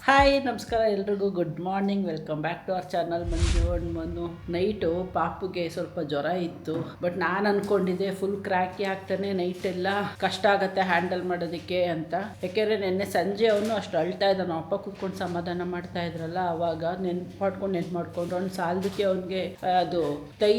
Hi ನಮಸ್ಕಾರ ಎಲ್ರಿಗೂ good morning. Welcome back to our channel Manju and Manu. Night ಪಾಪುಗೆ ಸ್ವಲ್ಪ ಜ್ವರ ಇತ್ತು, ಬಟ್ ನಾನು ಅಂದ್ಕೊಂಡಿದ್ದೆ ಫುಲ್ ಕ್ರ್ಯಾಕಿ ಆಗ್ತಾನೆ, ನೈಟೆಲ್ಲ ಕಷ್ಟ ಆಗುತ್ತೆ ಹ್ಯಾಂಡಲ್ ಮಾಡೋದಕ್ಕೆ ಅಂತ. ಯಾಕೆಂದರೆ ನಿನ್ನೆ ಸಂಜೆ ಅವನು ಅಷ್ಟು ಅಳ್ತಾ ಇದ್ದ, ನಮ್ಮ ಅಪ್ಪ ಕೂತ್ಕೊಂಡು ಸಮಾಧಾನ ಮಾಡ್ತಾ ಇದ್ರಲ್ಲ, ಆವಾಗ ನೆನ್ಪು ಮಾಡ್ಕೊಂಡು ಅವ್ನು ಸಾಲದಕ್ಕೆ ಅವನಿಗೆ ಅದು ಕೈ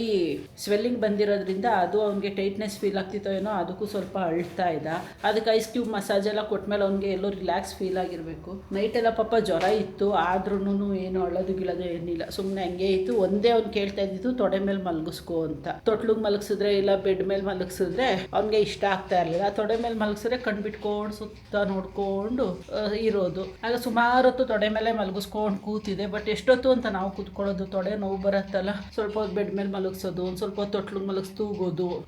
ಸ್ವೆಲ್ಲಿಂಗ್ ಬಂದಿರೋದ್ರಿಂದ ಅದು ಅವನಿಗೆ ಟೈಟ್ನೆಸ್ ಫೀಲ್ ಆಗ್ತಿತ್ತೋ ಏನೋ, ಅದಕ್ಕೂ ಸ್ವಲ್ಪ ಅಳ್ತಾ ಇದ್ದ. ಅದಕ್ಕೆ ಐಸ್ ಕ್ಯೂಬ್ ಮಸಾಜ್ ಎಲ್ಲ ಕೊಟ್ಮೇಲೆ ಅವ್ನಿಗೆ ಎಲ್ಲೋ ರಿಲ್ಯಾಕ್ಸ್ ಫೀಲ್ ಆಗಿರಬೇಕು. ನೈಟೆಲ್ಲ ಪಾಪ ಜ್ವರ ಇತ್ತು, ಆದ್ರೂ ಏನು ಅಳ್ಳೋದು ಗಿಳೋದು ಏನಿಲ್ಲ, ಸುಮ್ಮನೆ ಹಂಗೆ ಇತ್ತು. ಒಂದೇ ಅವ್ನು ಕೇಳ್ತಾ ಇದ್ದಿದ್ದು ತೊಡೆ ಮೇಲೆ ಮಲಗಿಸ್ಕೋ ಅಂತ. ತೊಟ್ಲಿಗೆ ಮಲಗಿಸಿದ್ರೆ ಇಲ್ಲ ಬೆಡ್ ಮೇಲೆ ಮಲಗಿಸಿದ್ರೆ ಅವ್ನಿಗೆ ಇಷ್ಟ ಆಗ್ತಾ ಇರಲಿಲ್ಲ. ತೊಡೆ ಮೇಲೆ ಮಲಗಿಸಿದ್ರೆ ಕಣ್ಬಿಟ್ಕೊಂಡು ಸುತ್ತ ನೋಡ್ಕೊಂಡು ಇರೋದು. ಆಗ ಸುಮಾರು ಹೊತ್ತು ತೊಡೆ ಮೇಲೆ ಮಲಗಿಸ್ಕೊಂಡು ಕೂತಿದೆ. ಬಟ್ ಎಷ್ಟೊತ್ತು ಅಂತ ನಾವು ಕೂತ್ಕೊಳ್ಳೋದು, ತೊಡೆ ನೋವು ಬರುತ್ತಲ್ಲ, ಸ್ವಲ್ಪ ಹೊತ್ತು ಬೆಡ್ ಮೇಲೆ ಮಲಗಿಸೋದು, ಒಂದು ಸ್ವಲ್ಪ ಹೊತ್ತು ತೊಟ್ಲಿಗೆ ಮಲಗಿಸಿ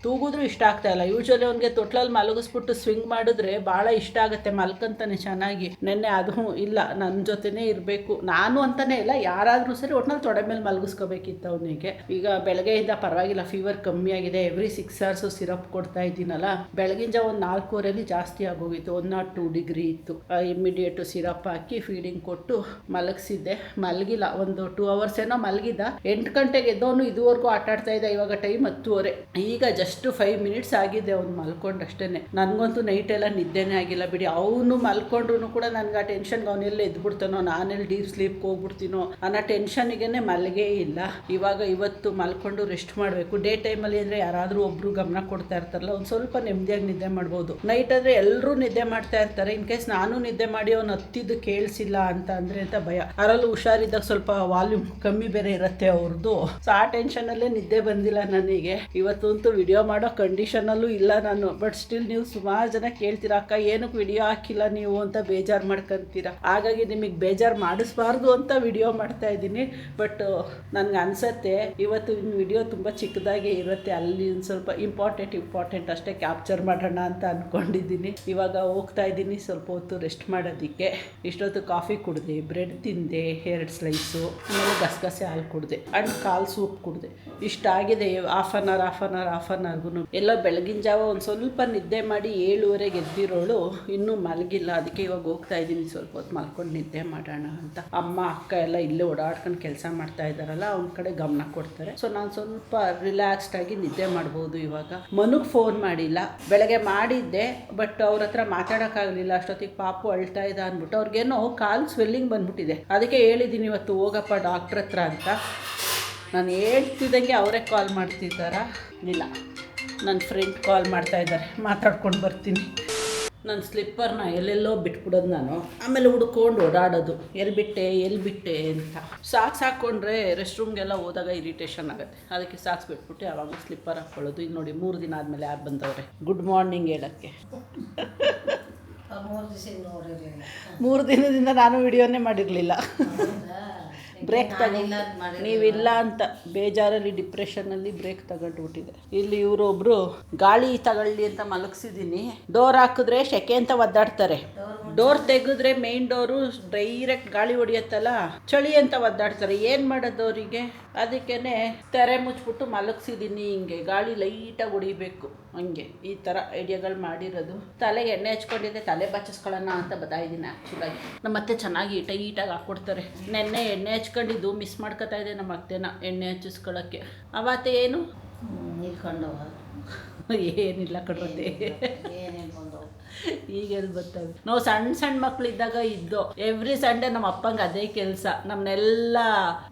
ತೂಗೋದ್ರು ಇಷ್ಟ ಆಗ್ತಾ ಇಲ್ಲ. ಯೂಶ್ವಲಿ ಅವ್ನಿಗೆ ತೊಟ್ಲಲ್ಲಿ ಮಲಗಿಸ್ಬಿಟ್ಟು ಸ್ವಿಂಗ್ ಮಾಡಿದ್ರೆ ಭಾಳ ಇಷ್ಟ ಆಗುತ್ತೆ, ಮಲ್ಕಂತಾನೆ ಚೆನ್ನಾಗಿ. ನೆನ್ನೆ ಅದು ಇಲ್ಲ, ನನ್ನ ಜೊತೆನೇ ಇರಬೇಕು, ನಾನು ಅಂತಾನೆ ಇಲ್ಲ, ಯಾರಾದರೂ ಸರಿ ಒಟ್ನಲ್ಲಿ ತೊಡೆ ಮೇಲೆ ಮಲಗಿಸ್ಕೋಬೇಕಿತ್ತು ಅವನಿಗೆ. ಈಗ ಬೆಳಗ್ಗೆಯಿಂದ ಪರವಾಗಿಲ್ಲ, ಫೀವರ್ ಕಮ್ಮಿ ಆಗಿದೆ. ಎವ್ರಿ 6 hours ಸಿರಪ್ ಕೊಡ್ತಾ ಇದ್ದೀನಲ್ಲ, ಬೆಳಗಿನ ಜಾವ ಒಂದು 4:15 ಜಾಸ್ತಿ ಆಗೋಗಿತ್ತು, 102 ಡಿಗ್ರಿ ಇತ್ತು. ಇಮ್ಮಿಡಿಯೇಟು ಸಿರಪ್ ಹಾಕಿ ಫೀಡಿಂಗ್ ಕೊಟ್ಟು ಮಲಗಿಸಿದ್ದೆ. ಮಲಗಿಲ್ಲ, ಒಂದು 2 hours ಏನೋ ಮಲಗಿದ್ದ. 8 ಗಂಟೆಗೆ ಎದ್ದವನು ಇದುವರೆಗೂ ಆಟಾಡ್ತಾ ಇದ್ದ. ಇವಾಗ ಟೈಮ್ 10:30. ಈಗ ಜಸ್ಟ್ 5 minutes ಆಗಿದೆ ಅವ್ನು ಮಲ್ಕೊಂಡಷ್ಟೇ. ನನಗಂತೂ ನೈಟೆಲ್ಲ ನಿದ್ದೆನೇ ಆಗಿಲ್ಲ ಬಿಡಿ. ಅವನು ಮಲ್ಕೊಂಡ್ರು ಕೂಡ ನನಗೆ ಆ ಟೆನ್ಷನ್ಗೆ ಅವನೆಲ್ಲ ಎದ್ಬಿಡ್ತಾನೋ, ನಾನೆಲ್ಲಿ ಡೀಪ್ ಸ್ಲೀಪ್ಗೆ ಹೋಗ್ಬಿಡ್ತೀನೋ ಅನ್ನೋ ಟೆನ್ಷನ್ಗೆ ಮಲಗೇ ಇಲ್ಲ. ಇವತ್ತು ಮಲ್ಕೊಂಡು ರೆಸ್ಟ್ ಮಾಡಬೇಕು. ಡೇ ಟೈಮಲ್ಲಿ ಅಂದರೆ ಯಾರಾದರೂ ಒಬ್ಬರು ಗಮನ ಕೊಡ್ತಾ ಇರ್ತಾರಲ್ಲ, ಒಂದು ಸ್ವಲ್ಪ ನೆಮ್ಮದಿಯಾಗಿ ನಿದ್ದೆ ಮಾಡ್ಬೋದು. ನೈಟ್ ಆದರೆ ಎಲ್ಲರೂ ನಿದ್ದೆ ಮಾಡ್ತಾ ಇರ್ತಾರೆ. ಇನ್ ಕೇಸ್ ನಾನು ನಿದ್ದೆ ಮಾಡಿ ಅವ್ನು ಹತ್ತಿದ್ದು ಕೇಳಿಸಿಲ್ಲ ಅಂತ ಭಯ. ಅದರಲ್ಲೂ ಹುಷಾರಿದ್ದಾಗ ಸ್ವಲ್ಪ ವಾಲ್ಯೂಮ್ ಕಮ್ಮಿ ಬೇರೆ ಇರುತ್ತೆ ಅವ್ರದ್ದು. ಸೊ ಆ ಟೆನ್ಷನಲ್ಲೇ ನಿದ್ದೆ ಬಂದಿಲ್ಲ ನನಗೆ. ಇವತ್ತಂತೂ ವಿಡಿಯೋ ಮಾಡೋ ಕಂಡೀಷನಲ್ಲೂ ಇಲ್ಲ ನಾನು. ಬಟ್ ಸ್ಟಿಲ್ ನೀವು ಸುಮಾರು ಜನ ಕೇಳ್ತೀರಾ, ಅಕ್ಕ ಏನಕ್ಕೆ ವಿಡಿಯೋ ಹಾಕಿಲ್ಲ ನೀವು ಅಂತ ಬೇಜಾರು ಮಾಡ್ಕೊಂತೀರಾ. ಹಾಗಾಗಿ ನಿಮಗೆ ಬೇಜಾರು ಮಾಡಿಸ್ಬಾರ್ದು ಅಂತ ವಿಡಿಯೋ ಮಾಡ್ತಾ ಇದ್ದೀನಿ. ಬಟ್ ನನಗೆ ಅನಿಸುತ್ತೆ ಇವತ್ತು ವಿಡಿಯೋ ತುಂಬ ಚಿಕ್ಕದಾಗೆ ಇರುತ್ತೆ, ಅಲ್ಲಿ ಒಂದು ಸ್ವಲ್ಪ ಇಂಪಾರ್ಟೆಂಟ್ ಅಷ್ಟೇ ಕ್ಯಾಪ್ಚರ್ ಮಾಡೋಣ ಅಂತ ಅಂದ್ಕೊಂಡಿದ್ದೀನಿ. ಇವಾಗ ಹೋಗ್ತಾ ಇದ್ದೀನಿ ಸ್ವಲ್ಪ ಹೊತ್ತು ರೆಸ್ಟ್ ಮಾಡೋದಕ್ಕೆ. ಇಷ್ಟೊತ್ತು ಕಾಫಿ ಕುಡಿದೆ, ಬ್ರೆಡ್ ತಿಂದೆ 2 ಸ್ಲೈಸು, ಆಮೇಲೆ ಗಸಗಸೆ ಹಾಲು ಕುಡಿದೆ ಆ್ಯಂಡ್ ಕಾಲು ಸೂಪ್ ಕುಡಿದೆ. ಇಷ್ಟಾಗಿದೆ. ಹಾಫ್ ಆನ್ ಅವರ್ಗೂ ಎಲ್ಲ ಬೆಳಗಿನ ಜಾವ ಒಂದು ಸ್ವಲ್ಪ ನಿದ್ದೆ ಮಾಡಿ 7:30 ಎದ್ದಿರೋಳು ಇನ್ನೂ ಮಲಗಿಲ್ಲ. ಅದಕ್ಕೆ ಇವಾಗ ಹೋಗ್ತಾ ಇದ್ದೀನಿ, ಸ್ವಲ್ಪ ಹೊತ್ತು ಮಲ್ಕೊಂಡು ನಿದ್ದೆ ಮಾಡೋಣ ಅಂತ. ಅಮ್ಮ ಅಕ್ಕ ಎಲ್ಲ ಇಲ್ಲೇ ಓಡಾಡ್ಕೊಂಡು ಕೆಲಸ ಮಾಡ್ತಾ ಇದ್ದಾರಲ್ಲ, ಅವ್ನ ಕಡೆ ಗಮನ ಕೊಡ್ತಾರೆ. ಸೊ ನಾನು ಸ್ವಲ್ಪ ರಿಲ್ಯಾಕ್ಸ್ಡ್ ಆಗಿ ನಿದ್ದೆ ಮಾಡ್ಬೋದು. ಇವಾಗ ಮನುಗೆ ಫೋನ್ ಮಾಡಿಲ್ಲ, ಬೆಳಗ್ಗೆ ಮಾಡಿದ್ದೆ, ಬಟ್ ಅವ್ರ ಹತ್ರ ಮಾತಾಡೋಕ್ಕಾಗಲಿಲ್ಲ. ಅಷ್ಟೊತ್ತಿಗೆ ಪಾಪು ಅಳ್ತಾ ಇದ್ದ ಅಂದ್ಬಿಟ್ಟು ಅವ್ರಿಗೇನೋ ಕಾಲು ಸ್ವೆಲ್ಲಿಂಗ್ ಬಂದ್ಬಿಟ್ಟಿದೆ. ಅದಕ್ಕೆ ಹೇಳಿದ್ದೀನಿ ಇವತ್ತು ಹೋಗಪ್ಪ ಡಾಕ್ಟ್ರ್ ಹತ್ರ ಅಂತ. ನಾನು ಹೇಳ್ತಿದ್ದಂಗೆ ಅವರೇ ಕಾಲ್ ಮಾಡ್ತಿದ್ದಾರಾ? ಇಲ್ಲ, ನನ್ನ ಫ್ರೆಂಡ್ ಕಾಲ್ ಮಾಡ್ತಾ ಇದ್ದಾರೆ, ಮಾತಾಡ್ಕೊಂಡು ಬರ್ತೀನಿ. ನನ್ನ ಸ್ಲಿಪ್ಪರ್ನ ಎಲ್ಲೆಲ್ಲೋ ಬಿಟ್ಬಿಡೋದು ನಾನು, ಆಮೇಲೆ ಹುಡ್ಕೊಂಡು ಓಡಾಡೋದು, ಎಲ್ಲಿ ಬಿಟ್ಟೆ ಅಂತ. ಸಾಕ್ಸ್ ಹಾಕ್ಕೊಂಡ್ರೆ ರೆಸ್ಟ್ ರೂಮ್ಗೆಲ್ಲ ಹೋದಾಗ ಇರಿಟೇಷನ್ ಆಗುತ್ತೆ. ಅದಕ್ಕೆ ಸಾಕ್ಸ್ ಬಿಟ್ಬಿಟ್ಟು ಆವಾಗ ಸ್ಲಿಪ್ಪರ್ ಹಾಕ್ಕೊಳ್ಳೋದು. ಈಗ ನೋಡಿ 3 ದಿನ ಆದಮೇಲೆ ಯಾರು ಬಂದವ್ರೆ ಗುಡ್ ಮಾರ್ನಿಂಗ್ ಹೇಳೋಕ್ಕೆ. 3 ದಿನದಿಂದ ನಾನು ವಿಡಿಯೋನೇ ಮಾಡಿರಲಿಲ್ಲ. ಬ್ರೇಕ್ ನೀವಿಲ್ಲ ಅಂತ ಬೇಜಾರಲ್ಲಿ ಡಿಪ್ರೆಷನಲ್ಲಿ ಬ್ರೇಕ್ ತಗೊಂಡ್ಬಿಟ್ಟಿದೆ. ಇಲ್ಲಿ ಇವರೊಬ್ರು ಗಾಳಿ ತಗೊಳ್ಳಿ ಅಂತ ಮಲಗಿಸಿದ್ದೀನಿ. ಡೋರ್ ಹಾಕಿದ್ರೆ ಶೆಕೆ ಅಂತ ಒದ್ದಾಡ್ತಾರೆ, ಡೋರ್ ತೆಗೆದ್ರೆ ಮೇನ್ ಡೋರು ಡೈರೆಕ್ಟ್ ಗಾಳಿ ಹೊಡಿಯತ್ತಲ್ಲ, ಚಳಿ ಅಂತ ಒದ್ದಾಡ್ತಾರೆ. ಏನು ಮಾಡೋದು ಅವರಿಗೆ? ಅದಕ್ಕೇ ತೆರೆ ಮುಚ್ಚಿಬಿಟ್ಟು ಮಲಗಿಸಿದ್ದೀನಿ. ಹಿಂಗೆ ಗಾಳಿ ಲೈಟಾಗಿ ಹೊಡಿಬೇಕು, ಹಂಗೆ ಈ ಥರ ಐಡಿಯಾಗಳು ಮಾಡಿರೋದು. ತಲೆಗೆ ಎಣ್ಣೆ ಹಚ್ಕೊಂಡಿದ್ದೆ, ತಲೆ ಬಚ್ಚಿಸ್ಕೊಳ್ಳೋಣ ಅಂತ ಬತ್ತಾಯಿದ್ದೀನಿ. ಆ್ಯಕ್ಚುಲಾಗಿ ನಮ್ಮ ಅತ್ತೆ ಚೆನ್ನಾಗಿ ಟೈಟಾಗಿ ಹಾಕ್ಕೊಡ್ತಾರೆ. ನೆನ್ನೆ ಎಣ್ಣೆ ಹಚ್ಕೊಂಡಿದ್ದು ಮಿಸ್ ಮಾಡ್ಕೊತಾ ಇದೆ ನಮ್ಮ ಅತ್ತೆನ ಎಣ್ಣೆ ಹಚ್ಚಿಸ್ಕೊಳ್ಳೋಕ್ಕೆ. ಅವತ್ತೆ ಏನು ನಿಲ್ಕೊಂಡವ ಏನಿಲ್ಲ ಕಡ್ರತೆ, ಈಗೆಲ್ಲಿ ಬರ್ತವೆ. ನಾವು ಸಣ್ಣ ಮಕ್ಕಳಿದ್ದಾಗ ಇದ್ದೋ, ಎವ್ರಿ ಸಂಡೇ ನಮ್ಮ ಅಪ್ಪಂಗೆ ಅದೇ ಕೆಲಸ. ನಮ್ಮನ್ನೆಲ್ಲ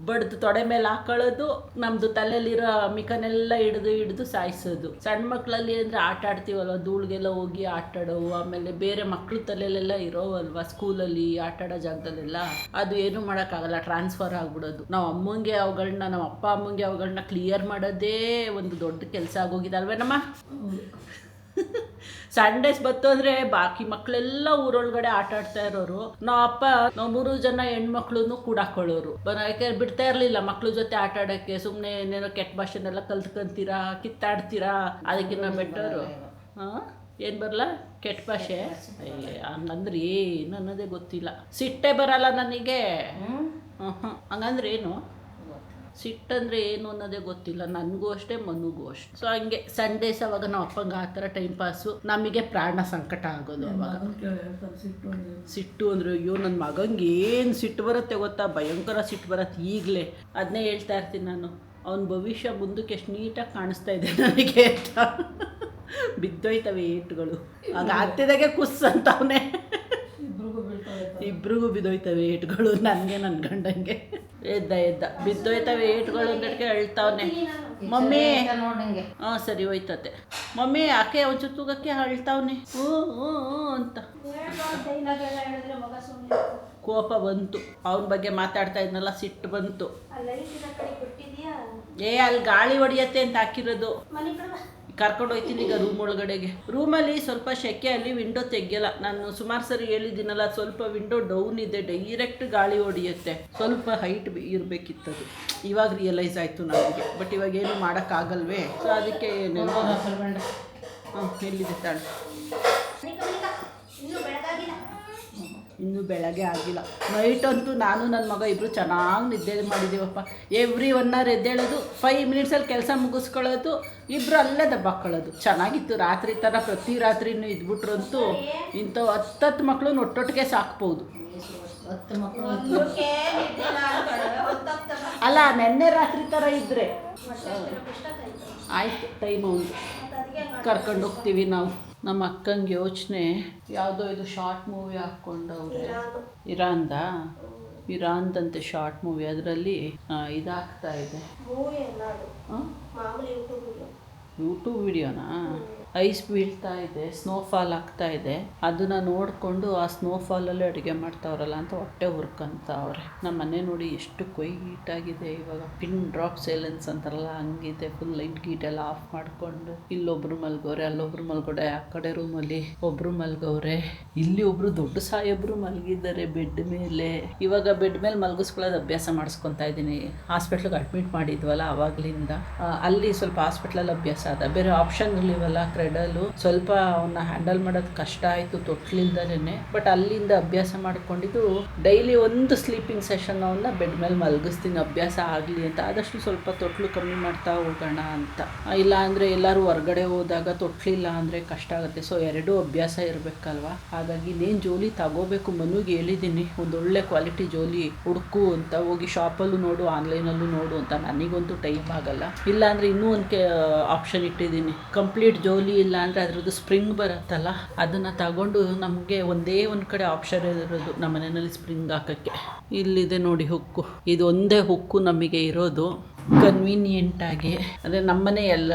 ಬಡ್ದು ತೊಡೆ ಮೇಲೆ ಹಾಕೊಳ್ಳೋದು, ನಮ್ಮದು ತಲೆಯಲ್ಲಿರೋ ಮಿಕನೆಲ್ಲ ಹಿಡಿದು ಸಾಯಿಸೋದು. ಸಣ್ಣ ಮಕ್ಕಳಲ್ಲಿ ಅಂದರೆ ಆಟ ಆಡ್ತೀವಲ್ವ, ಧೂಳಿಗೆಲ್ಲ ಹೋಗಿ ಆಟಾಡೋವು. ಆಮೇಲೆ ಬೇರೆ ಮಕ್ಕಳು ತಲೆಯಲ್ಲೆಲ್ಲ ಇರೋವಲ್ವ ಸ್ಕೂಲಲ್ಲಿ ಆಟಾಡೋ ಜಾಗದಲ್ಲೆಲ್ಲ, ಅದು ಏನೂ ಮಾಡೋಕ್ಕಾಗಲ್ಲ, ಟ್ರಾನ್ಸ್ಫರ್ ಆಗಿಬಿಡೋದು. ನಮ್ಮ ಅಪ್ಪ ಅಮ್ಮಂಗೆ ಅವುಗಳನ್ನ ಕ್ಲಿಯರ್ ಮಾಡೋದೇ ಒಂದು ದೊಡ್ಡ ಕೆಲಸ ಆಗೋಗಿದೆ ಅಲ್ವೇನಮ್ಮ. ಸಂಡೇಸ್ ಬತ್ತು ಅಂದರೆ ಬಾಕಿ ಮಕ್ಕಳೆಲ್ಲ ಊರೊಳಗಡೆ ಆಟ ಆಡ್ತಾ ಇರೋರು. ನಾವು 3 ಜನ ಹೆಣ್ಮಕ್ಳು ಕೂಡಾಕೊಳ್ಳೋರು. ಯಾಕೆ ಬಿಡ್ತಾ ಇರಲಿಲ್ಲ ಮಕ್ಳ ಜೊತೆ ಆಟ ಆಡೋಕ್ಕೆ. ಸುಮ್ಮನೆ ಏನೇನೋ ಕೆಟ್ಟ ಭಾಷೆನೆಲ್ಲ ಕಲ್ತ್ಕೊಂತೀರಾ, ಕಿತ್ತಾಡ್ತೀರಾ, ಅದಕ್ಕಿಂತ ಬೆಟ್ಟರು. ಏನು ಬರಲ್ಲ ಕೆಟ್ಟ ಭಾಷೆ? ಹಂಗಂದ್ರೆ ಏನು ಅನ್ನೋದೇ ಗೊತ್ತಿಲ್ಲ. ಸಿಟ್ಟೆ ಬರಲ್ಲ ನನಗೆ. ಹಂಗಂದ್ರೆ ಏನು? ಸಿಟ್ಟಂದರೆ ಏನು ಅನ್ನೋದೇ ಗೊತ್ತಿಲ್ಲ, ನನಗೂ ಅಷ್ಟೇ ಮನುಗೂ ಅಷ್ಟೇ. ಸೊ ಹಂಗೆ ಸಂಡೇಸ್ ಅವಾಗ ನಾವು ಅಪ್ಪಂಗೆ ಆ ಥರ ಟೈಮ್ ಪಾಸು, ನಮಗೆ ಪ್ರಾಣ ಸಂಕಟ ಆಗೋದು ಅವಾಗ. ಸಿಟ್ಟು ಅಂದರೆ ಅಯ್ಯೋ ನನ್ನ ಮಗಂಗೆ ಏನು ಸಿಟ್ಟು ಬರುತ್ತೆ ಗೊತ್ತಾ, ಭಯಂಕರ ಸಿಟ್ಟು ಬರುತ್ತೆ ಈಗಲೇ. ಅದನ್ನೇ ಹೇಳ್ತಾ ಇರ್ತೀನಿ ನಾನು, ಅವನ ಭವಿಷ್ಯ ಮುಂದಕ್ಕೆ ಎಷ್ಟು ನೀಟಾಗಿ ಕಾಣಿಸ್ತಾ ಇದೆ ನನಗೆ ಅಂತ. ಬಿದ್ದೋಯ್ತವೆ ಏಟುಗಳು, ಆಗ ಹತ್ತಿದಾಗೆ ಕುಸ್ ಅಂತವನೇ, ಇಬ್ರಿಗೂ ಬಿದ್ದೋಯ್ತವೆ ಏಟುಗಳು, ನನಗೆ ನನ್ನ ಗಂಡಂಗೆ. ಎದ್ದ ಬಿದ್ದೋಯ್ತವೆ ಏಟುಗಳು ಅಂದಕ್ಕೆ ಅಳ್ತಾವನೆ. ಮಮ್ಮಿ ಹಾಂ ಸರಿ ಹೋಯ್ತತೆ ಮಮ್ಮಿ ಯಾಕೆ ಒಂಚೂರು ತೂಗಕ್ಕೆ ಅಳ್ತಾವನೆ ಹ್ಞೂ ಹ್ಞೂ ಅಂತ. ಕೋಪ ಬಂತು, ಅವನ ಬಗ್ಗೆ ಮಾತಾಡ್ತಾ ಇದ್ನಲ್ಲ, ಸಿಟ್ಟು ಬಂತು. ಅಲ್ಲಿ ಗಾಳಿ ಹೊಡಿಯತ್ತೆ ಅಂತ ಹಾಕಿರೋದು. ಕರ್ಕೊಂಡು ಹೋಗ್ತೀನಿ ಈಗ ರೂಮ್ ಒಳಗಡೆಗೆ. ರೂಮಲ್ಲಿ ಸ್ವಲ್ಪ ಶೆಕೆ, ಅಲ್ಲಿ ವಿಂಡೋ ತೆಗಿಯಲ್ಲ. ನಾನು ಸುಮಾರು ಸರಿ ಹೇಳಿದ್ದೀನಲ್ಲ, ಸ್ವಲ್ಪ ವಿಂಡೋ ಡೌನ್ ಇದೆ, ಡೈರೆಕ್ಟ್ ಗಾಳಿ ಹೊಡಿಯುತ್ತೆ. ಸ್ವಲ್ಪ ಹೈಟ್ ಇರಬೇಕಿತ್ತದು. ಇವಾಗ ರಿಯಲೈಸ್ ಆಯಿತು ನನಗೆ. ಬಟ್ ಇವಾಗ ಏನು ಮಾಡೋಕ್ಕಾಗಲ್ವೇ, ಸೊ ಅದಕ್ಕೆ ಎಲ್ಲಿದೆ ತಾಳು, ಇನ್ನೂ ಬೆಳಗ್ಗೆ ಆಗಿಲ್ಲ. ನೈಟ್ ಅಂತೂ ನಾನು ನನ್ನ ಮಗ ಇಬ್ಬರು ಚೆನ್ನಾಗಿ ನಿದ್ದೆ ಮಾಡಿದ್ದೀವಪ್ಪ. ಎವ್ರಿ 1 hour ಎದ್ದೇಳೋದು, 5 minutesಲ್ಲಿ ಕೆಲಸ ಮುಗಿಸ್ಕೊಳ್ಳೋದು, ಇಬ್ಬರು ಅಲ್ಲೇ ದಬ್ಬಾಕೊಳ್ಳೋದು. ಚೆನ್ನಾಗಿತ್ತು. ರಾತ್ರಿ ಥರ ಪ್ರತಿ ರಾತ್ರಿನೂ ಇದ್ಬಿಟ್ರಂತೂ ಇಂಥ 10 ಮಕ್ಕಳು ಒಟ್ಟೊಟ್ಟಿಗೆ ಸಾಕ್ಬೋದು. 10 ಮಕ್ಕಳು ಅಲ್ಲ, ನೆನ್ನೆ ರಾತ್ರಿ ಥರ ಇದ್ದರೆ ಆಯಿತು. ಟೈಮ್ ಒಂದು ಕರ್ಕೊಂಡು ಹೋಗ್ತೀವಿ ನಾವು. ನಮ್ಮ ಅಕ್ಕಂಗೆ ಯೋಚನೆ, ಯಾವುದೋ ಇದು ಶಾರ್ಟ್ ಮೂವಿ ಹಾಕ್ಕೊಂಡವ್ರೆ, ಇರಾನ್ದಂತೆ ಶಾರ್ಟ್ ಮೂವಿ. ಅದರಲ್ಲಿ ಇದಾಗ್ತಾ ಇದೆ, ಯೂಟ್ಯೂಬ್ ವಿಡಿಯೋನಾ, ಐಸ್ ಬೀಳ್ತಾ ಇದೆ, ಸ್ನೋಫಾಲ್ ಆಗ್ತಾ ಇದೆ. ಅದನ್ನು ನೋಡಿಕೊಂಡು ಆ ಸ್ನೋಫಾಲಲ್ಲೇ ಅಡುಗೆ ಮಾಡ್ತಾವ್ರಲ್ಲ ಅಂತ ಹೊಟ್ಟೆ ಹುರ್ಕೊಂತಾವ್ರೆ. ನಮ್ಮ ಮನೆ ನೋಡಿ ಎಷ್ಟು ಕ್ವೈಟಾಗಿದೆ ಇವಾಗ. ಪಿನ್ ಡ್ರಾಪ್ ಸೈಲೆನ್ಸ್ ಅಂತಾರಲ್ಲ ಹಂಗಿದೆ. ಫುಲ್ ಲೈಟ್ ಗೀಟೆಲ್ಲ ಆಫ್ ಮಾಡಿಕೊಂಡು, ಇಲ್ಲೊಬ್ರು ಮಲ್ಗವ್ರೆ, ಅಲ್ಲೊಬ್ರು ಮಲ್ಗೋಡೆ, ಆ ಕಡೆ ರೂಮಲ್ಲಿ ಒಬ್ಬರು ಮಲ್ಗವ್ರೆ, ಇಲ್ಲಿ ಒಬ್ಬರು ದೊಡ್ಡ ಸಾಯೊಬ್ಬರು ಮಲಗಿದ್ದಾರೆ ಬೆಡ್ ಮೇಲೆ. ಇವಾಗ ಬೆಡ್ ಮೇಲೆ ಮಲಗಿಸ್ಕೊಳ್ಳೋದು ಅಭ್ಯಾಸ ಮಾಡಿಸ್ಕೊತಾ ಇದ್ದೀನಿ. ಹಾಸ್ಪಿಟ್ಲಿಗೆ ಅಡ್ಮಿಟ್ ಮಾಡಿದ್ವಲ್ಲ ಆವಾಗಲಿಂದ, ಅಲ್ಲಿ ಸ್ವಲ್ಪ ಹಾಸ್ಪಿಟ್ಲಲ್ಲಿ ಅಭ್ಯಾಸ ಅದ. ಬೇರೆ ಆಪ್ಷನ್ ಇರಲಿವಲ್ಲ, ಕ್ರೆಡಲು ಸ್ವಲ್ಪ ಅವನ್ನ ಹ್ಯಾಂಡಲ್ ಮಾಡೋದು ಕಷ್ಟ ಆಯಿತು ತೊಟ್ಲಿಲ್ದಲೇ. ಬಟ್ ಅಲ್ಲಿಂದ ಅಭ್ಯಾಸ ಮಾಡ್ಕೊಂಡಿದ್ದು ಡೈಲಿ ಒಂದು ಸ್ಲೀಪಿಂಗ್ ಸೆಷನ್ ಅವನ್ನ ಬೆಡ್ ಮೇಲೆ ಮಲಗಿಸ್ತೀನಿ, ಅಭ್ಯಾಸ ಆಗಲಿ ಅಂತ. ಆದಷ್ಟು ಸ್ವಲ್ಪ ತೊಟ್ಲು ಕಮ್ಮಿ ಮಾಡ್ತಾ ಹೋಗೋಣ ಅಂತ. ಇಲ್ಲ ಅಂದರೆ ಎಲ್ಲರೂ ಹೊರಗಡೆ ಹೋದಾಗ ತೊಟ್ಲಿಲ್ಲ ಅಂದರೆ ಕಷ್ಟ ಆಗುತ್ತೆ. ಸೊ ಎರಡೂ ಅಭ್ಯಾಸ ಇರಬೇಕಲ್ವ. ಹಾಗಾಗಿ ಇನ್ನೇನು ಜೋಲಿ ತಗೋಬೇಕು, ಮನುಗೆ ಹೇಳಿದ್ದೀನಿ ಒಂದೊಳ್ಳೆ ಕ್ವಾಲಿಟಿ ಜೋಲಿ ಹುಡುಕು ಅಂತ. ಹೋಗಿ ಶಾಪಲ್ಲೂ ನೋಡು, ಆನ್ಲೈನಲ್ಲೂ ನೋಡು ಅಂತ. ನನಗಂತೂ ಟೈಮ್ ಆಗಲ್ಲ. ಇಲ್ಲ ಅಂದರೆ ಇನ್ನೂ ಒಂದು ಆಪ್ಷನ್ ಇಟ್ಟಿದ್ದೀನಿ, ಕಂಪ್ಲೀಟ್ ಜೋಲಿ. ಇಲ್ಲ ಅಂದರೆ ಅದರದ್ದು ಸ್ಪ್ರಿಂಗ್ ಬರುತ್ತಲ್ಲ, ಅದನ್ನು ತಗೊಂಡು ನಮಗೆ ಒಂದೇ ಒಂದು ಕಡೆ ಆಪ್ಷನ್ ಇರೋದು ನಮ್ಮ ಮನೆಯಲ್ಲಿ ಸ್ಪ್ರಿಂಗ್ ಹಾಕೋಕ್ಕೆ. ಇಲ್ಲಿದೆ ನೋಡಿ ಹುಕ್ಕು, ಇದು ಒಂದೇ ಹುಕ್ಕು ನಮಗೆ ಇರೋದು ಕನ್ವೀನಿಯೆಂಟಾಗಿ. ಅಂದರೆ ನಮ್ಮನೆ ಎಲ್ಲ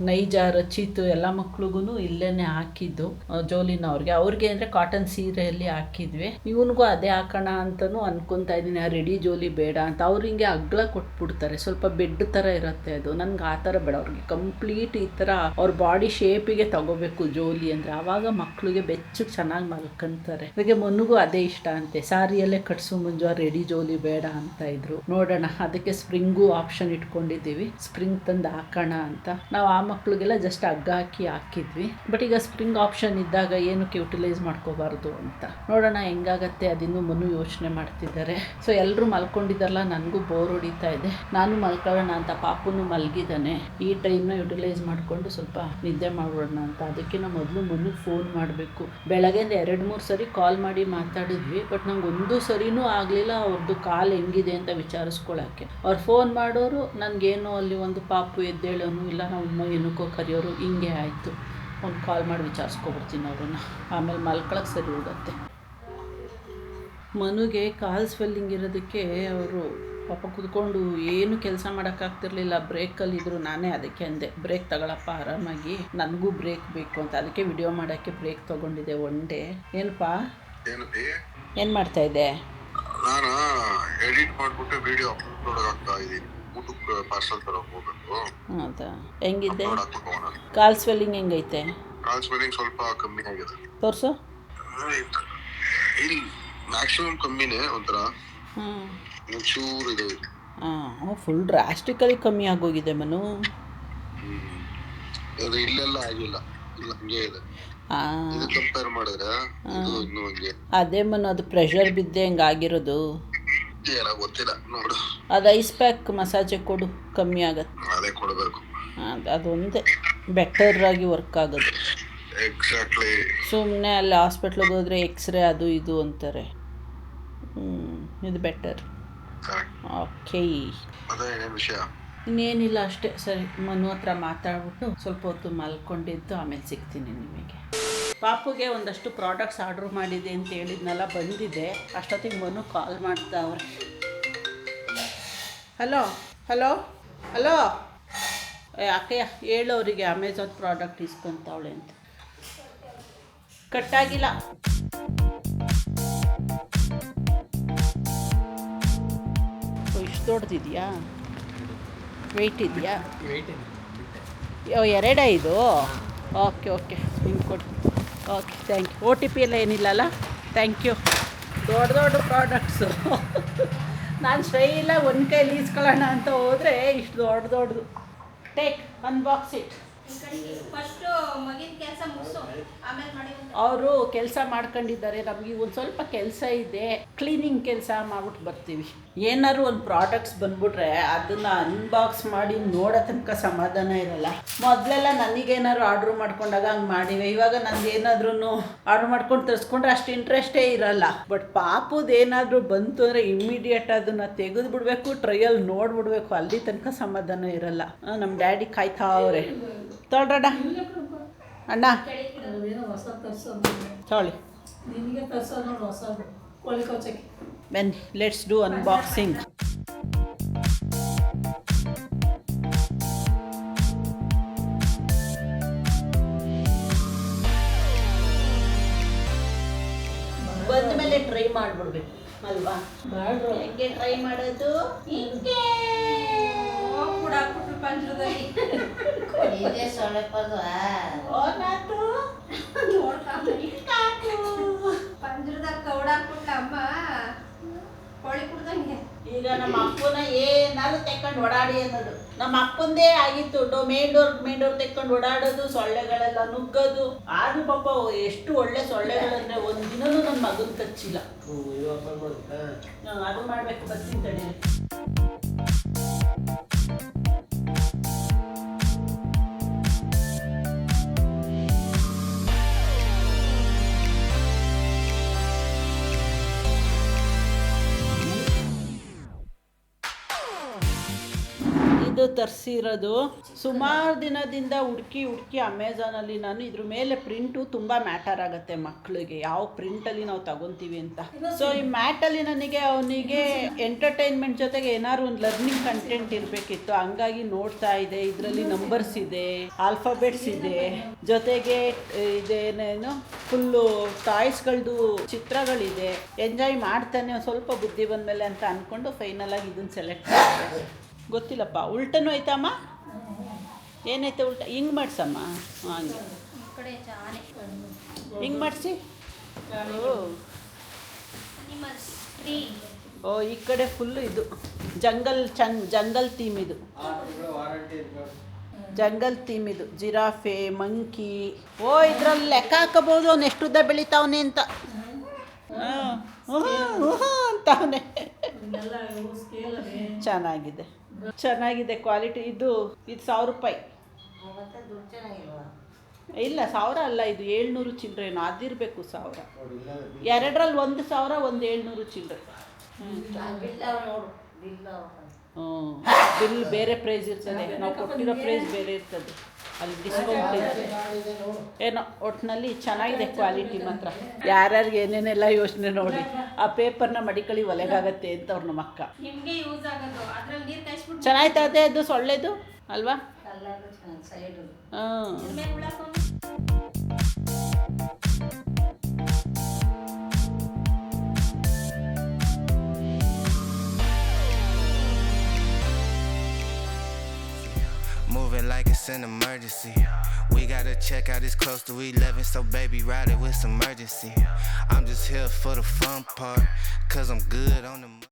ನೈಜ ರಚಿತು ಎಲ್ಲ ಮಕ್ಳಿಗೂ ಇಲ್ಲೇ ಹಾಕಿದ್ದು ಜೋಲಿನ ಅವ್ರಿಗೆ ಅಂದರೆ ಕಾಟನ್ ಸೀರೆಯಲ್ಲಿ ಹಾಕಿದ್ವಿ. ಇವನಿಗೂ ಅದೇ ಹಾಕೋಣ ಅಂತಲೂ ಅನ್ಕೊತಾ ಇದ್ದೀನಿ. ಆ ರೆಡಿ ಜೋಲಿ ಬೇಡ ಅಂತ. ಅವ್ರು ಹಿಂಗೆ ಅಗ್ಲ ಕೊಟ್ಬಿಡ್ತಾರೆ, ಸ್ವಲ್ಪ ಬೆಡ್ ಥರ ಇರುತ್ತೆ ಅದು. ನನಗೆ ಆ ಥರ ಬೇಡ, ಅವ್ರಿಗೆ ಕಂಪ್ಲೀಟ್ ಈ ಥರ ಅವ್ರ ಬಾಡಿ ಶೇಪಿಗೆ ತಗೋಬೇಕು ಜೋಲಿ ಅಂದರೆ. ಆವಾಗ ಮಕ್ಳಿಗೆ ಬೆಚ್ಚಗೆ ಚೆನ್ನಾಗಿ ಮಲ್ಕೊಂತಾರೆ. ಹಾಗೆ ಮನುಗೂ ಅದೇ ಇಷ್ಟ ಅಂತೆ, ಸಾರಿಯಲ್ಲೇ ಕಟ್ಸು ಮುಂಜು, ರೆಡಿ ಜೋಲಿ ಬೇಡ ಅಂತ ಇದ್ರು. ನೋಡೋಣ, ಅದಕ್ಕೆ ಸ್ಪ್ರಿಂಗು ಆಪ್ಷನ್ ಇಟ್ಕೊಂಡಿದ್ದೀವಿ. ಸ್ಪ್ರಿಂಗ್ ತಂದು ಹಾಕೋಣ ಅಂತ. ನಾವು ಆ ಮಕ್ಳಿಗೆಲ್ಲ ಜಸ್ಟ್ ಹಗ್ಗ ಹಾಕಿ ಹಾಕಿದ್ವಿ. ಬಟ್ ಈಗ ಸ್ಪ್ರಿಂಗ್ ಆಪ್ಷನ್ ಇದ್ದಾಗ ಏನಕ್ಕೆ ಯುಟಿಲೈಸ್ ಮಾಡ್ಕೋಬಾರ್ದು ಅಂತ ನೋಡೋಣ ಹೆಂಗಾಗತ್ತೆ. ಅದಿನ್ನೂ ಮನು ಯೋಚನೆ ಮಾಡ್ತಿದ್ದಾರೆ. ಸೊ ಎಲ್ಲರೂ ಮಲ್ಕೊಂಡಿದ್ದಾರಲ್ಲ, ನನಗೂ ಬೋರ್ ಹೊಡಿತಾ ಇದೆ, ನಾನು ಮಲ್ಕೊಳ್ಳೋಣ ಅಂತ. ಪಾಪುನು ಮಲಗಿದ್ದಾನೆ. ಈ ಟೈಮ್ನ ಯುಟಿಲೈಸ್ ಮಾಡಿಕೊಂಡು ಸ್ವಲ್ಪ ನಿದ್ದೆ ಮಾಡೋಣ ಅಂತ. ಅದಕ್ಕಿಂತ ಮೊದಲು ಮನು ಫೋನ್ ಮಾಡಬೇಕು. ಬೆಳಗ್ಗೆಯಿಂದ 2-3 ಸರಿ ಕಾಲ್ ಮಾಡಿ ಮಾತಾಡಿದ್ವಿ. ಬಟ್ ನಂಗೆ ಒಂದು ಸರಿನೂ ಆಗಲಿಲ್ಲ ಅವ್ರದ್ದು ಕಾಲ್ ಹೆಂಗಿದೆ ಅಂತ ವಿಚಾರಿಸ್ಕೊಳ್ಳೋಕ್ಕೆ. ಅವ್ರು ಫೋನ್ ಮಾಡೋರು, ನನಗೇನೋ ಅಲ್ಲಿ ಒಂದು ಪಾಪು ಎದ್ದೇಳೋನು ಇಲ್ಲ, ನಮ್ಮ ಏನಕ್ಕೋ ಕರೆಯೋರು, ಹಿಂಗೆ ಆಯಿತು. ಒಂದು ಕಾಲ್ ಮಾಡಿ ವಿಚಾರಿಸ್ಕೊಬಿಡ್ತೀನಿ ಅವ್ರನ್ನ, ಆಮೇಲೆ ಮಲ್ಕೊಳಕ್ಕೆ ಸರಿ ಹೋಗುತ್ತೆ. ಮನುಗೆ ಕಾಲ್ ಸ್ವೆಲ್ಲಿಂಗ್ ಇರೋದಕ್ಕೆ ಅವರು ಪಾಪ ಕುತ್ಕೊಂಡು ಏನು ಕೆಲಸ ಮಾಡೋಕ್ಕಾಗ್ತಿರ್ಲಿಲ್ಲ. ಬ್ರೇಕಲ್ಲಿದ್ದರು. ನಾನೇ ಅದಕ್ಕೆ ಅಂದೆ, ಬ್ರೇಕ್ ತಗೊಳಪ್ಪ ಆರಾಮಾಗಿ, ನನಗೂ ಬ್ರೇಕ್ ಬೇಕು ಅಂತ. ಅದಕ್ಕೆ ವಿಡಿಯೋ ಮಾಡೋಕ್ಕೆ ಬ್ರೇಕ್ ತೊಗೊಂಡಿದ್ದೆ ಒನ್ ಡೇ. ಏನಪ್ಪ ಏನು ಮಾಡ್ತಾಯಿದ್ದೆ? ನಾನು ಎಡಿಟ್ ಮಾಡಿಬಿಟ್ಟು ವಿಡಿಯೋ ಅಪ್ಲೋಡ್ ಆಗ್ತಾ ಇದ್ದೀನಿ. ಊಟಕ್ಕೆ ಪಾರ್ಸಲ್ ತರಕ್ಕೆ ಹೋಗಬೇಕು. ಹೌದಾ? ಹೆಂಗಿದೆ ಕಾಲ್ ಸ್ವೆಲ್ಲಿಂಗ್? ಹೆಂಗೈತೆ ಕಾಲ್ ಸ್ವೆಲ್ಲಿಂಗ್? ಸ್ವಲ್ಪ ಕಮ್ಮಿ ಆಗಿದೆ. ತೋರಿಸು. ಇಲ್ಲಿ ಮ್ಯಾಕ್ಸಿಮಮ್ ಕಮ್ಮಿನೇ, ಒಂಥರ ಚೂರು ಇದೆ. ಹಾಂ, ಫುಲ್ ಡ್ರಾಸ್ಟಿಕಲಿ ಕಮ್ಮಿ ಆಗೋಗಿದೆ ಮನು. ಅದು ಇಲ್ಲೆಲ್ಲ ಆಗಿಲ್ಲ, ಇಲ್ಲ ಹಂಗೆ ಇದೆ. ಕಂಪೇರ್ ಮಾಡಿದ್ರೆ ಇದು ಇನ್ನೂ ಹಂಗೆ. ಅದೇ ಮನು, ಅದು ಪ್ರೆಷರ್ ಬಿದ್ದೆ ಹೆಂಗಾಗಿರೋದು. ಏನೋ ಗೊತ್ತಿಲ್ಲ ನೋಡು. ಅದು ಐಸ್ ಪ್ಯಾಕ್ ಮಸಾಜ್ ಕೊಡು, ಕಮ್ಮಿ ಆಗತ್ತೆ. ಅದೇ ಕೊಡಬೇಕು. ಅದೊಂದೇ ಬೆಟರ್ ಆಗಿ ವರ್ಕ್ ಆಗೋದು. ಎಕ್ಸಾಕ್ಟ್ಲಿ. ಸುಮ್ಮನೆ ಅಲ್ಲಿ ಹಾಸ್ಪಿಟ್ಲಿಗೆ ಹೋದರೆ ಎಕ್ಸ್ರೇ ಅದು ಇದು ಅಂತಾರೆ. ಇದು ಬೆಟರ್. ಓಕೆ, ಅದೇ ಏನೇನು ವಿಷಯ? ಇನ್ನೇನಿಲ್ಲ, ಅಷ್ಟೇ. ಸರಿ, ಮನು ಹತ್ರ ಮಾತಾಡ್ಬಿಟ್ಟು ಸ್ವಲ್ಪ ಹೊತ್ತು ಮಲ್ಕೊಂಡಿದ್ದು ಆಮೇಲೆ ಸಿಗ್ತೀನಿ ನಿಮಗೆ. ಪಾಪುಗೆ ಒಂದಷ್ಟು ಪ್ರಾಡಕ್ಟ್ಸ್ ಆರ್ಡ್ರ್ ಮಾಡಿದೆ ಅಂತ ಹೇಳಿದ್ನೆಲ್ಲ ಬಂದಿದೆ. ಅಷ್ಟೊತ್ತಿಗೆ ಮನು ಕಾಲ್ ಮಾಡ್ತಾವ್ರೆ. ಹಲೋ ಹಲೋ ಹಲೋ, ಅಕ್ಕಯ್ಯ ಹೇಳು ಅವರಿಗೆ ಅಮೆಝಾನ್ ಪ್ರಾಡಕ್ಟ್ ಇಸ್ಕೊಂತಾವಳೆ ಅಂತ. ಕಟ್ಟಾಗಿಲ್ಲ. ಇಷ್ಟು ದೊಡ್ಡದಿದೆಯಾ? ವೆಯ್ಟ್ ಇದೆಯಾ? ಎರಡೇ ಇದು? ಓಕೆ ಓಕೆ, ಹಿಂಗೆ ಕೊಟ್ಟು. Okay, thank you. OTP ಎಲ್ಲ ಏನಿಲ್ಲಲ್ಲ? Thank you. ದೊಡ್ಡ ದೊಡ್ಡ ಪ್ರಾಡಕ್ಟ್ಸು. ನಾನು ಸ್ಟೈಲ ಒಂದು ಕೈಲಿ ಈಸ್ಕೊಳ್ಳೋಣ ಅಂತ ಹೋದರೆ ಇಷ್ಟು ದೊಡ್ಡದು. Take, unbox it. ಅವರು ಕೆಲಸ ಮಾಡ್ಕೊಂಡಿದ್ದಾರೆ. ನಮಗೆ ಒಂದು ಸ್ವಲ್ಪ ಕೆಲಸ ಇದೆ, ಕ್ಲೀನಿಂಗ್ ಕೆಲಸ ಮಾಡ್ಬಿಟ್ಟು ಬರ್ತೀವಿ. ಏನಾದ್ರು ಒಂದು ಪ್ರಾಡಕ್ಟ್ಸ್ ಬಂದ್ಬಿಟ್ರೆ ಅದನ್ನು ಅನ್ಬಾಕ್ಸ್ ಮಾಡಿ ನೋಡೋ ತನಕ ಸಮಾಧಾನ ಇರಲ್ಲ. ಮೊದಲೆಲ್ಲ ನನಗೇನಾದ್ರು ಆರ್ಡ್ರ್ ಮಾಡ್ಕೊಂಡಾಗ ಹಂಗೆ ಮಾಡಿವೆ. ಇವಾಗ ನಂದು ಏನಾದ್ರೂ ಆರ್ಡ್ರ್ ಮಾಡ್ಕೊಂಡು ತರಿಸ್ಕೊಂಡ್ರೆ ಅಷ್ಟು ಇಂಟ್ರೆಸ್ಟೇ ಇರಲ್ಲ. ಬಟ್ ಪಾಪುದು ಏನಾದರೂ ಬಂತು ಅಂದರೆ ಇಮ್ಮಿಡಿಯೇಟ್ ಅದನ್ನು ತೆಗೆದು ಬಿಡಬೇಕು, ಟ್ರಯಲ್ ನೋಡಿಬಿಡ್ಬೇಕು. ಅಲ್ಲಿ ತನಕ ಸಮಾಧಾನ ಇರಲ್ಲ. ನಮ್ಮ ಡ್ಯಾಡಿ ಕಾಯ್ತಾವ್ರೆ. ತೊಳ್ರಡ ಅಣ್ಣ, ತೊಳಿ. ಬನ್ನಿ, ಲೆಟ್ಸ್ ಡೂ ಅನ್ಬಾಕ್ಸಿಂಗ್. ಬಂದ ಮೇಲೆ ಟ್ರೈ ಮಾಡಿಬಿಡ್ಬೇಕು ಅಲ್ವಾ? ಹೆಂಗೆ ಟ್ರೈ ಮಾಡೋದು? ಹಿಂಗೆ ಈಗ ನಮ್ಮ ಅಪ್ಪನ ಏನಾದ್ರು ತೆಕ್ಕೊಂಡು ಓಡಾಡಿ ಅನ್ನೋದು. ನಮ್ಮ ಅಪ್ಪಂದೇ ಆಗಿತ್ತು. ಮೇನ್ ಡೋರ್ ತೆಕ್ಕೊಂಡು ಓಡಾಡೋದು, ಸೊಳ್ಳೆಗಳೆಲ್ಲ ನುಗ್ಗೋದು. ಆದ್ರೂ ಪಾಪ ಎಷ್ಟು ಒಳ್ಳೆ ಸೊಳ್ಳೆಗಳಂದ್ರೆ ಒಂದಿನೂ ನನ್ನ ಮಗನ್ ಕಚ್ಚಿಲ್ಲ. ಅದು ಮಾಡ್ಬೇಕು, ಬರ್ತೀನಿ ತಡಿ. ಇದು ತರಿಸಿರೋದು ಸುಮಾರು ದಿನದಿಂದ ಹುಡುಕಿ ಅಮೆಝಾನಲ್ಲಿ. ನಾನು ಇದ್ರ ಮೇಲೆ ಪ್ರಿಂಟು ತುಂಬ ಮ್ಯಾಟರ್ ಆಗುತ್ತೆ ಮಕ್ಕಳಿಗೆ, ಯಾವ ಪ್ರಿಂಟಲ್ಲಿ ನಾವು ತಗೊತೀವಿ ಅಂತ. ಸೊ ಈ ಮ್ಯಾಟಲ್ಲಿ ಅವನಿಗೆ ಎಂಟರ್ಟೈನ್ಮೆಂಟ್ ಜೊತೆಗೆ ಏನಾದ್ರು ಒಂದು ಲರ್ನಿಂಗ್ ಕಂಟೆಂಟ್ ಇರಬೇಕಿತ್ತು. ಹಂಗಾಗಿ ನೋಡ್ತಾ ಇದೆ. ಇದರಲ್ಲಿ ನಂಬರ್ಸ್ ಇದೆ, ಆಲ್ಫಾಬೆಟ್ಸ್ ಇದೆ, ಜೊತೆಗೆ ಇದೇನೇನು ಫುಲ್ಲು ಟಾಯ್ಸ್ಗಳದ್ದು ಚಿತ್ರಗಳಿದೆ. ಎಂಜಾಯ್ ಮಾಡ್ತಾನೆ. ಸ್ವಲ್ಪ ಬುದ್ಧಿ ಬಂದಮೇಲೆ ಅಂತ ಅಂದ್ಕೊಂಡು ಫೈನಲಾಗಿ ಇದನ್ನು ಸೆಲೆಕ್ಟ್ ಮಾಡಿದೆ. ಗೊತ್ತಿಲ್ಲಪ್ಪ. ಉಲ್ಟನೂ ಐತಮ್ಮ? ಏನೈತೆ ಉಲ್ಟ? ಹಿಂಗೆ ಮಾಡಿಸಮ್ಮ. ಹಂಗೆ ಹಿಂಗೆ ಮಾಡಿಸಿ. ಓ, ಈ ಕಡೆ ಫುಲ್ಲು ಇದು ಜಂಗಲ್ ಥೀಮ್. ಇದು ಜಂಗಲ್ ಥೀಮ್. ಇದು ಜಿರಾಫೆ, ಮಂಕಿ. ಓ, ಇದರಲ್ಲಿ ಲೆಕ್ಕ ಹಾಕಬಹುದು ಅವ್ನು ಎಷ್ಟು ಉದ್ದ ಬೆಳಿತಾವನೆ ಅಂತ. ಅಂತಾವನೆ. ಚೆನ್ನಾಗಿದೆ ಕ್ವಾಲಿಟಿ. ಇದು 1000 ರೂಪಾಯಿ. ಇಲ್ಲ 1000 ಅಲ್ಲ, ಇದು 700 ಚಿಲ್ಲರೆ ಅದಿರಬೇಕು. 1000 ಎರಡರಲ್ಲಿ 1000, 700 ಚಿಲ್ಲರೆ. ಬಿಲ್ ಬೇರೆ ಪ್ರೈಸ್ ಇರ್ತದೆ, ನಾವು ಕೊಟ್ಟಿರೋ ಪ್ರೈಸ್ ಬೇರೆ ಇರ್ತದೆ. ಅಲ್ಲಿ ಡಿಸ್ಕೌಂಟ್ ಇದೆ ಏನೋ. ಒಟ್ಟಿನಲ್ಲಿ ಚೆನ್ನಾಗಿದೆ ಕ್ವಾಲಿಟಿ ಮಾತ್ರ. ಯಾರ್ಯಾರಿಗೆ ಏನೇನೆಲ್ಲ ಯೋಚನೆ ನೋಡಿ. ಆ ಪೇಪರ್ನ ಮಡಿಕಳಿ ಒಲೆಗಾಗತ್ತೆ ಅಂತ ಅವ್ರ ನಮ್ಮ ಅಕ್ಕ. ಚೆನ್ನಾಯ್ತದೆ ಅದು ಸೊಳ್ಳೆದು ಅಲ್ವಾ? ಹಾಂ. Moving like it's an emergency. We gotta check out, it's close to 11, so baby ride it with some urgency. I'm just here for the fun part, cause I'm good on the